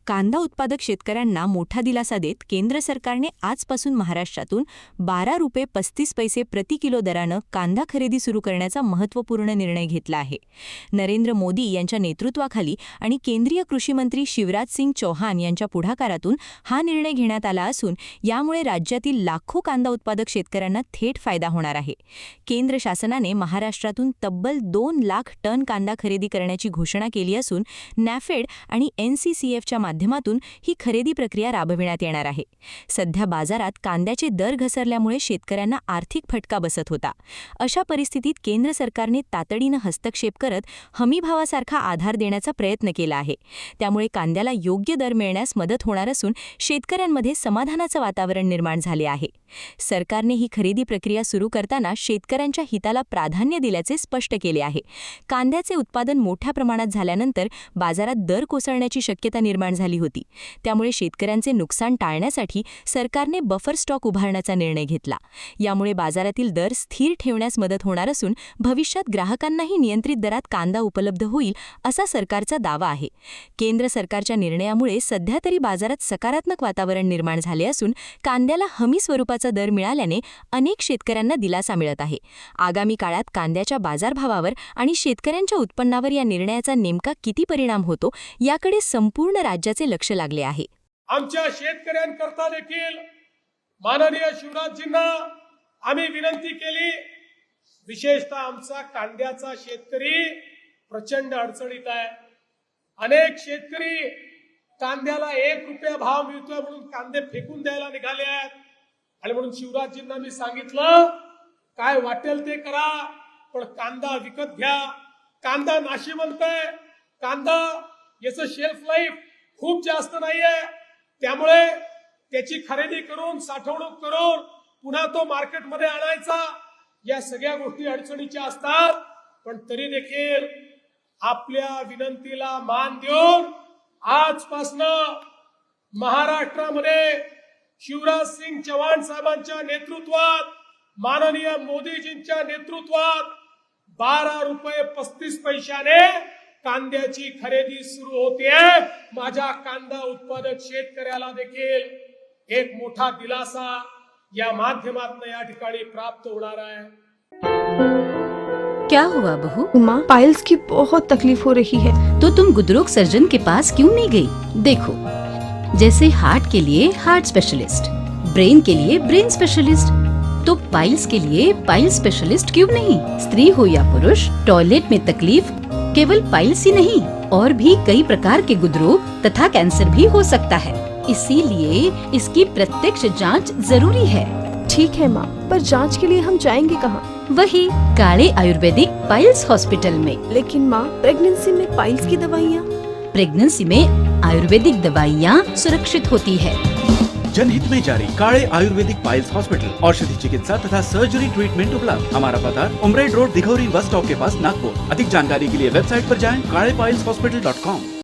कांदा उत्पादक शेतकऱ्यांना मोठा दिलासा देत केंद्र सरकारने आजपासून महाराष्ट्रातून 12 रुपये 35 पैसे प्रति किलो दरानं कांदा खरेदी सुरू करण्याचा महत्त्वपूर्ण निर्णय घेतला आहे. नरेंद्र मोदी यांच्या नेतृत्वाखाली आणि केंद्रीय कृषी मंत्री शिवराज सिंग चौहान यांच्या पुढाकारातून हा निर्णय घेण्यात आला असून यामुळे राज्यातील लाखो कांदा उत्पादक शेतकऱ्यांना थेट फायदा होणार आहे. केंद्र शासनाने महाराष्ट्रातून तब्बल 2 लाख टन कांदा खरेदी करण्याची घोषणा केली असून नॅफेड आणि NCCFच्या माध्यमातून ही खरेदी प्रक्रिया राबविण्यात येणार आहे. सध्या बाजारात कांद्याचे दर घसरल्यामुळे शेतकऱ्यांना आर्थिक फटका बसत होता. अशा परिस्थितीत केंद्र सरकारने तातडीनं हस्तक्षेप करत हमीभावासारखा आधार देण्याचा प्रयत्न केला आहे. त्यामुळे कांद्याला योग्य दर मिळण्यास मदत होणार असून शेतकऱ्यांमध्ये समाधानाचं वातावरण निर्माण झाले आहे. सरकारने ही खरेदी प्रक्रिया सुरू करताना शेतकऱ्यांच्या हिताला प्राधान्य दिल्याचे स्पष्ट केले आहे. कांद्याचे उत्पादन मोठ्या प्रमाणात झाल्यानंतर बाजारात दर कोसळण्याची शक्यता निर्माण झाली होती. त्यामुळे शेतकऱ्यांचे नुकसान टाळण्यासाठी सरकारने बफर स्टॉक उभारण्याचा निर्णय घेतला. यामुळे बाजारातील दर स्थिर ठेवण्यास मदत होणार असून भविष्यात ग्राहकांनाही नियंत्रित दरात कांदा उपलब्ध होईल असा सरकारचा दावा आहे. केंद्र सरकारच्या निर्णयामुळे सध्या तरी बाजारात सकारात्मक वातावरण निर्माण झाले असून कांद्याला हमी स्वरूपाचा दर मिळाल्याने अनेक शेतकऱ्यांना दिलासा मिळत आहे. आगामी काळात कांद्याच्या बाजारभावावर आणि शेतकऱ्यांच्या उत्पन्नावर या निर्णयाचा नेमका किती परिणाम होतो याकडे संपूर्ण राज्याचे लक्ष लागले आहे. आमच्या शेतकऱ्यांकरता देखील माननीय शिवराजजींना आम्ही विनंती केली. विशेषतः आमचा कांद्याचा शेतकरी प्रचंड अडचणीत आहे. अनेक शेतकरी कांद्याला 1 रुपया भाव मिळतोय म्हणून कांदे फेकून द्यायला निघाले आहेत. आणि म्हणून शिवराजजींना मी सांगितलं, काय वाटेल ते करा, पण कांदा विकत घ्या. कांदा नाशिवंत आहे. कांदा याचं शेल्फ लाईफ खूप जास्त नाहीये. त्यामुळे त्याची खरेदी करून साठवणूक करून पुन्हा तो मार्केटमध्ये आणायचा, या सगळ्या गोष्टी अडचणीच्या असतात. पण तरी देखील आपल्या विनंतीला मान देऊन आजपासनं महाराष्ट्रामध्ये शिवराज सिंग चौहान साहेबांच्या नेतृत्वात, माननीय मोदीजींच्या नेतृत्वात 12 रुपये 35 पैशाने कांद्याची खरेदी सुरू होते. माझ्या कांदा उत्पादक शेतकऱ्याला देखील एक मोठा दिलासा या माध्यमातून या ठिकाणी प्राप्त होणार आहे. क्या हुआ बहू? माँ, पाइल्स की बहुत तकलीफ हो रही है. तो तुम गुदरोग सर्जन के पास क्यों नहीं गई? देखो, जैसे हार्ट के लिए हार्ट स्पेशलिस्ट, ब्रेन के लिए ब्रेन स्पेशलिस्ट, तो पाइल्स के लिए पाइल स्पेशलिस्ट क्यों नहीं? स्त्री हो या पुरुष, टॉयलेट में तकलीफ केवल पाइल्स ही नहीं, और भी कई प्रकार के गुदरोग तथा कैंसर भी हो सकता है. इसीलिए इसकी प्रत्यक्ष जांच जरूरी है. ठीक है माँ, पर जांच के लिए हम जाएंगे कहाँ? वही काले आयुर्वेदिक पाइल्स हॉस्पिटल में. लेकिन माँ, प्रेगनेंसी में पाइल्स की दवाइयाँ? प्रेगनेंसी में आयुर्वेदिक दवाइयाँ सुरक्षित होती है. जनहित में जारी. काळे आयुर्वेदिक पाइल्स हॉस्पिटल, औषधि चिकित्सा तथा सर्जरी ट्रीटमेंट उपलब्ध. हमारा पता उमरेड रोड, दिघौरी बस स्टॉप के पास, नागपुर. अधिक जानकारी के लिए वेबसाइट पर जाएं kalepileshospital.com.